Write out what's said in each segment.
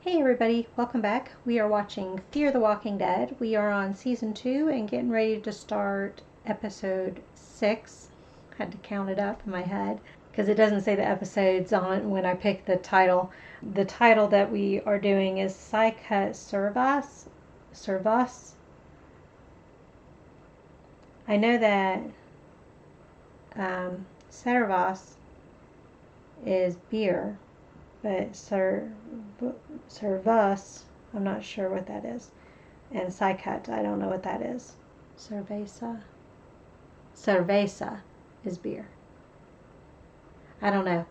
Hey everybody, welcome back. We are watching Fear the Walking Dead. We are on season 2 and getting ready to start episode 6. Had to count it up in my head because it doesn't say the episodes on when I pick the title. The title that we are doing is Psycha Servas. Servas. I know that Servas is beer, but Servus, I'm not sure what that is. And Psycut, I don't know what that is. Cerveza? Cerveza is beer. I don't know.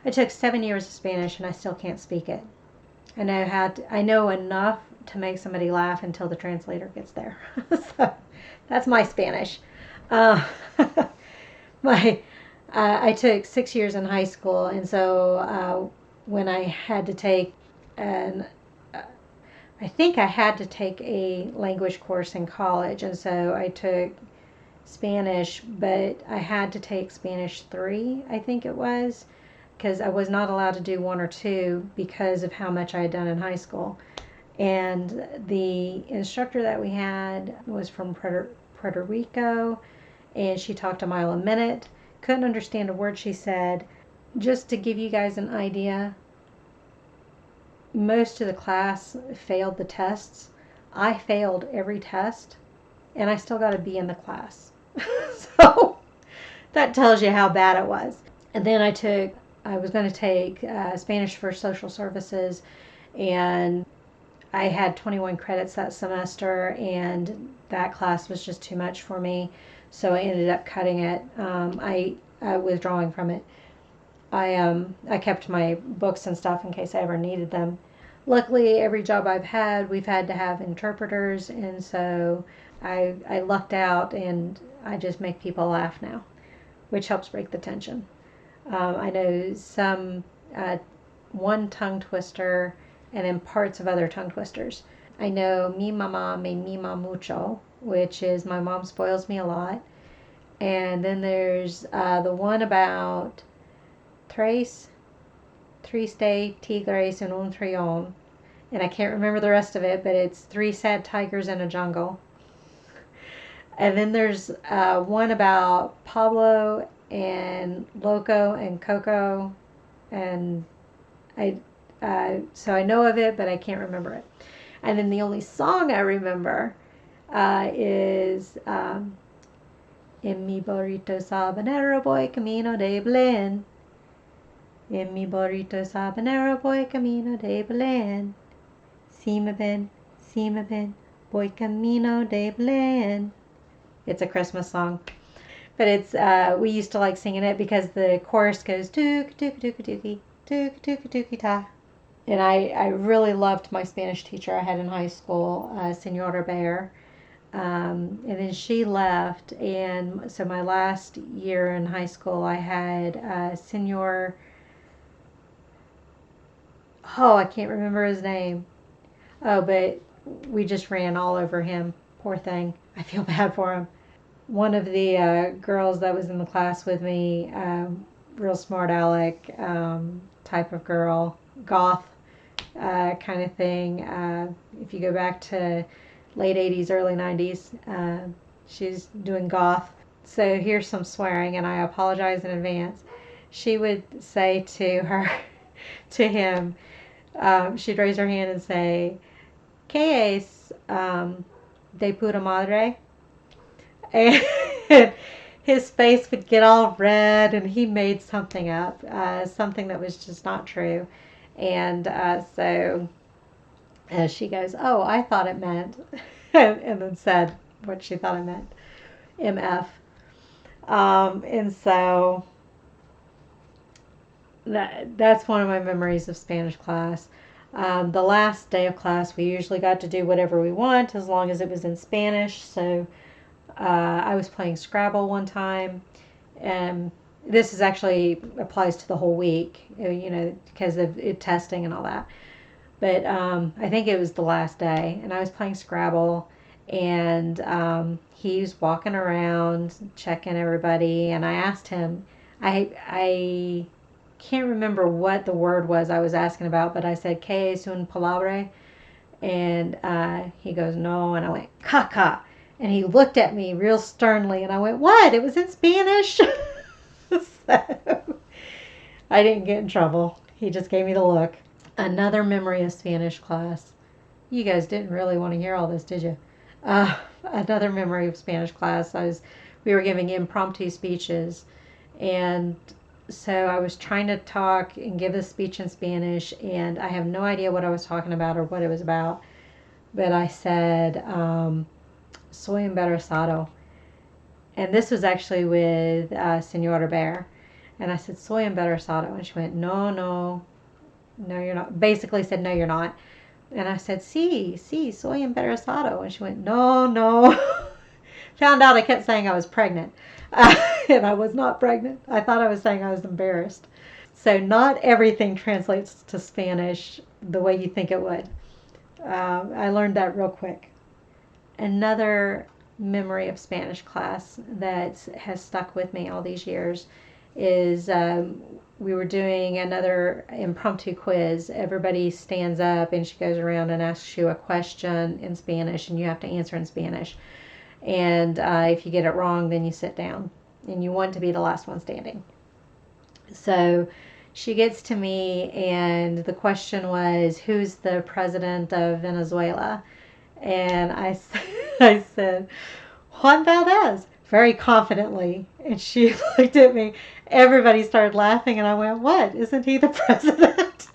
I took 7 years of Spanish and I still can't speak it. I know enough to make somebody laugh until the translator gets there. So that's my Spanish. Uh, my I took 6 years in high school, and so when I had to take an I think I had to take a language course in college, and so I took Spanish, but I had to take Spanish 3, I think it was, because I was not allowed to do 1 or 2 because of how much I had done in high school. And the instructor that we had was from Puerto Rico, and she talked a mile a minute. Couldn't understand a word she said. Just to give you guys an idea, most of the class failed the tests. I failed every test, and I still got a B in the class. So that tells you how bad it was. And then I was going to take Spanish for social services, and I had 21 credits that semester, and that class was just too much for me. So I ended up cutting it. I withdrawing from it. I kept my books and stuff in case I ever needed them. Luckily, every job I've had, we've had to have interpreters, and so I lucked out, and I just make people laugh now, which helps break the tension. I know one tongue twister, and then parts of other tongue twisters. I know mi mamá me mima mucho, which is my mom spoils me a lot. And then there's the one about tres tigres en un trión. And I can't remember the rest of it, but it's 3 sad tigers in a jungle. And then there's one about Pablo and Loco and Coco, and so I know of it, but I can't remember it. And then the only song I remember is En mi burrito sabanero voy camino de Belén. En mi burrito sabanero voy camino de Belén. Si me ven, voy camino de Belén. It's a Christmas song. But it's we used to like singing it because the chorus goes took took took took took took took ta. And I really loved my Spanish teacher I had in high school, Senora Bear. And then she left, and so my last year in high school I had Senor, I can't remember his name. Oh, but we just ran all over him. Poor thing. I feel bad for him. One of the girls that was in the class with me, real smart aleck type of girl, goth kind of thing. If you go back to late 80s, early 90s, she's doing goth. So here's some swearing, and I apologize in advance. She would say to him, she'd raise her hand and say, ¿Qué es de puta madre? And his face would get all red, and he made something up, something that was just not true. And so she goes, oh, I thought it meant, and then said what she thought it meant, MF. And so that's one of my memories of Spanish class. The last day of class, we usually got to do whatever we want as long as it was in Spanish. So I was playing Scrabble one time, and this is actually applies to the whole week, because of it testing and all that. But I think it was the last day, and I was playing Scrabble, and he was walking around checking everybody, and I asked him, I can't remember what the word was I was asking about, but I said, ¿Qué es un palabra? And he goes, no. And I went, caca. And he looked at me real sternly, and I went, what? It was in Spanish. So I didn't get in trouble. He just gave me the look. Another memory of Spanish class. You guys didn't really want to hear all this, did you? Another memory of Spanish class. We were giving impromptu speeches, and so I was trying to talk and give a speech in Spanish, and I have no idea what I was talking about or what it was about, but I said, soy embarazado. And this was actually with Senora Bear. And I said, soy embarazado. And she went, no, you're not. Basically said, no, you're not. And I said, sí, soy embarazado. And she went, no. Found out I kept saying I was pregnant. And I was not pregnant. I thought I was saying I was embarrassed. So not everything translates to Spanish the way you think it would. I learned that real quick. Another memory of Spanish class that has stuck with me all these years is we were doing another impromptu quiz. Everybody stands up and she goes around and asks you a question in Spanish, and you have to answer in Spanish. And if you get it wrong, then you sit down, and you want to be the last one standing. So she gets to me, and the question was, who's the president of Venezuela? And I said, Juan Valdez, very confidently. And she looked at me. Everybody started laughing, and I went, what? Isn't he the president?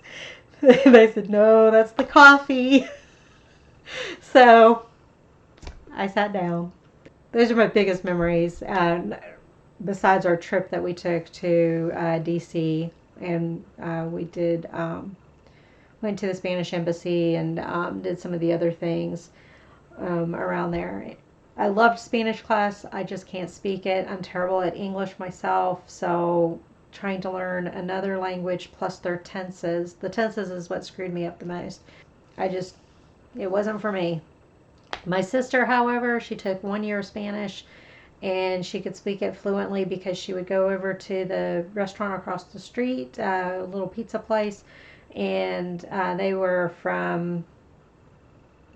They said, no, that's the coffee. So I sat down. Those are my biggest memories. Besides our trip that we took to DC, and we did went to the Spanish embassy and did some of the other things around there. I loved Spanish class. I just can't speak it. I'm terrible at English myself, so trying to learn another language plus their tenses. The tenses is what screwed me up the most. It wasn't for me. My sister, however, she took 1 year of Spanish, and she could speak it fluently because she would go over to the restaurant across the street, a little pizza place, and they were from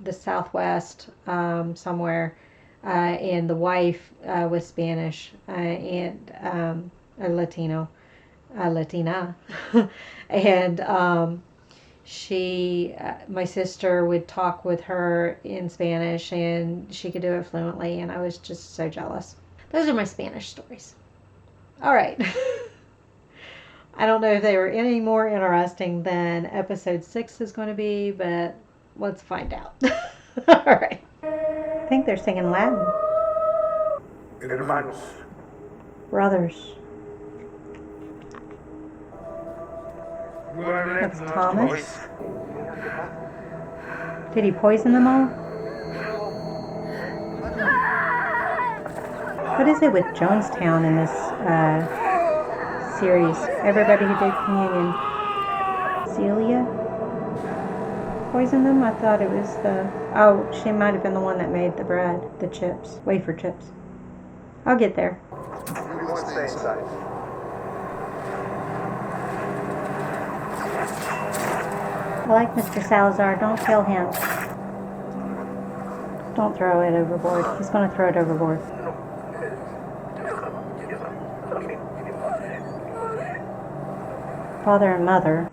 the Southwest somewhere, and the wife was Spanish and a Latina, and my sister would talk with her in Spanish, and she could do it fluently, and I was just so jealous. Those are my Spanish stories. All right. I don't know if they were any more interesting than episode 6 is going to be, but let's find out. All right. I think they're singing Latin. Hermanos. Brothers. That's Thomas. Did he poison them all? What is it with Jonestown in this series? Everybody who did communion. Celia poisoned them? I thought it was she might have been the one that made the bread, the chips, wafer chips. I'll get there. Everyone stay inside. I like Mr. Salazar. Don't kill him. Don't throw it overboard. He's going to throw it overboard. Father and mother.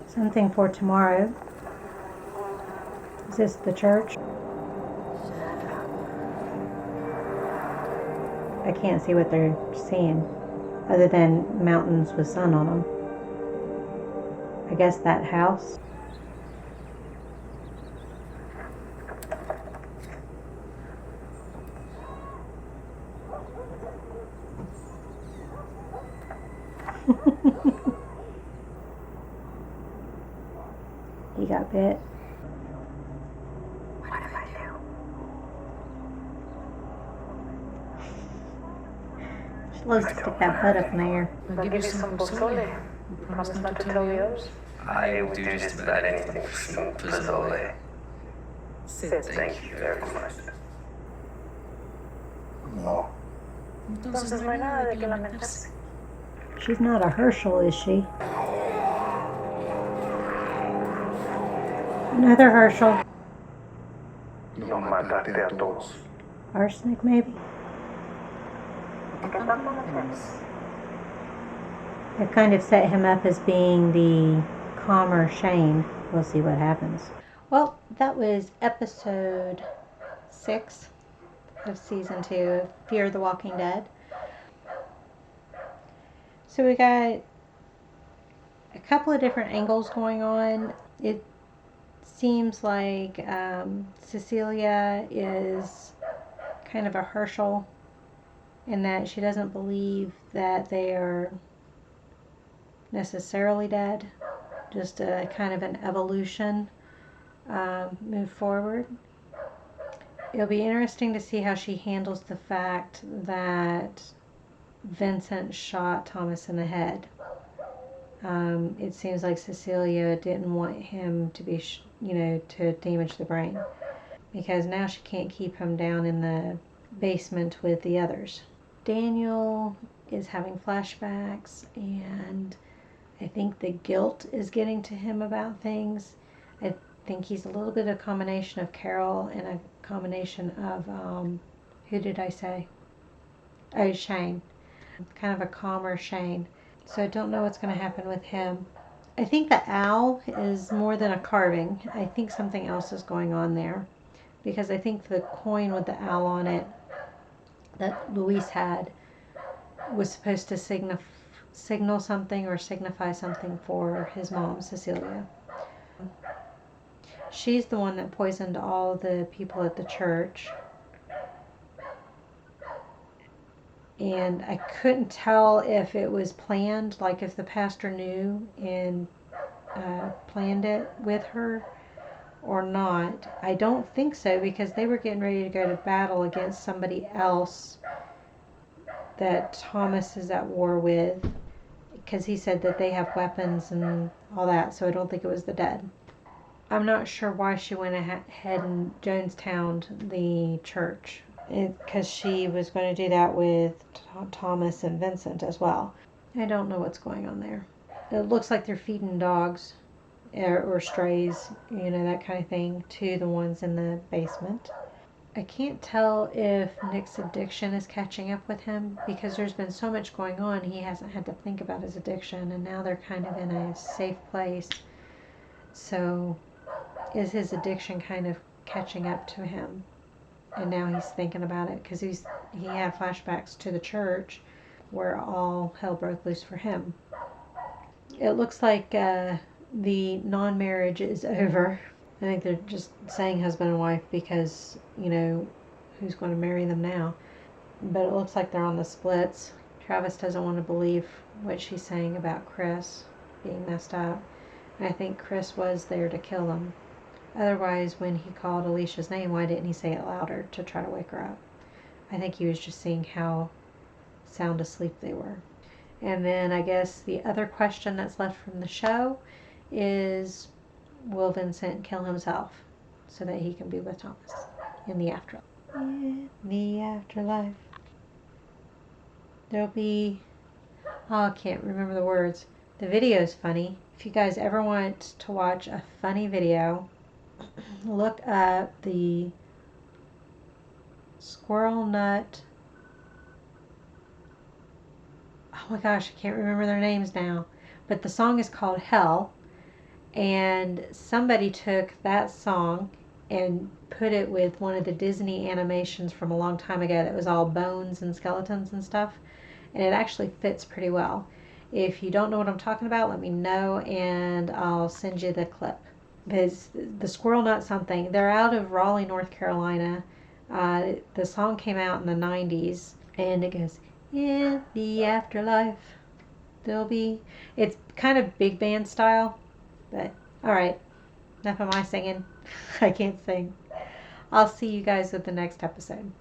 Something for tomorrow. Is this the church? I can't see what they're seeing other than mountains with sun on them. I guess that house. He got bit. What do I do? She loves to stick that butt up in the air. I'll give you some pozole. Promise not to tell the others. I will do just about anything for some pozole. Thank you very much. No. Entonces no hay nada de qué lamentarse. She's not a Herschel, is she? Another Herschel. No mataste a todos. Arsenic, maybe? ¿Qué tanto metes? I kind of set him up as being the calmer Shane. We'll see what happens. Well, that was episode 6 of season 2 of Fear the Walking Dead. So we got a couple of different angles going on. It seems like Cecilia is kind of a Herschel in that she doesn't believe that they are necessarily dead, just a kind of an evolution move forward. It'll be interesting to see how she handles the fact that Vincent shot Thomas in the head. It seems like Cecilia didn't want him to be, to damage the brain, because now she can't keep him down in the basement with the others. Daniel is having flashbacks, and I think the guilt is getting to him about things. I think he's a little bit of a combination of Carol and a combination of, who did I say? Oh, Shane. Kind of a calmer Shane. So I don't know what's going to happen with him. I think the owl is more than a carving. I think something else is going on there, because I think the coin with the owl on it that Luis had was supposed to signal something or signify something for his mom, Cecilia. She's the one that poisoned all the people at the church. And I couldn't tell if it was planned, like if the pastor knew and planned it with her or not. I don't think so, because they were getting ready to go to battle against somebody else that Thomas is at war with, because he said that they have weapons and all that, so I don't think it was the dead. I'm not sure why she went ahead and Jonestowned the church, because she was going to do that with Thomas and Vincent as well. I don't know what's going on there. It looks like they're feeding dogs or strays, that kind of thing, to the ones in the basement. I can't tell if Nick's addiction is catching up with him, because there's been so much going on, he hasn't had to think about his addiction, and now they're kind of in a safe place. So is his addiction kind of catching up to him? And now he's thinking about it, because he had flashbacks to the church where all hell broke loose for him. It looks like the non-marriage is over. I think they're just saying husband and wife because, who's going to marry them now? But it looks like they're on the splits. Travis doesn't want to believe what she's saying about Chris being messed up. And I think Chris was there to kill him. Otherwise, when he called Alicia's name, why didn't he say it louder to try to wake her up? I think he was just seeing how sound asleep they were. And then I guess the other question that's left from the show is, will Vincent kill himself so that he can be with Thomas in the afterlife? In the afterlife, there'll be, I can't remember the words. The video's funny. If you guys ever want to watch a funny video, look up the Squirrel Nut. Oh my gosh, I can't remember their names now. But the song is called Hell. And somebody took that song and put it with one of the Disney animations from a long time ago that was all bones and skeletons and stuff. And it actually fits pretty well. If you don't know what I'm talking about, let me know and I'll send you the clip. Because the Squirrel Nut something, they're out of Raleigh, North Carolina. The song came out in the 90s, and it goes, in the afterlife, there'll be... It's kind of big band style, but alright, enough of my singing. I can't sing. I'll see you guys with the next episode.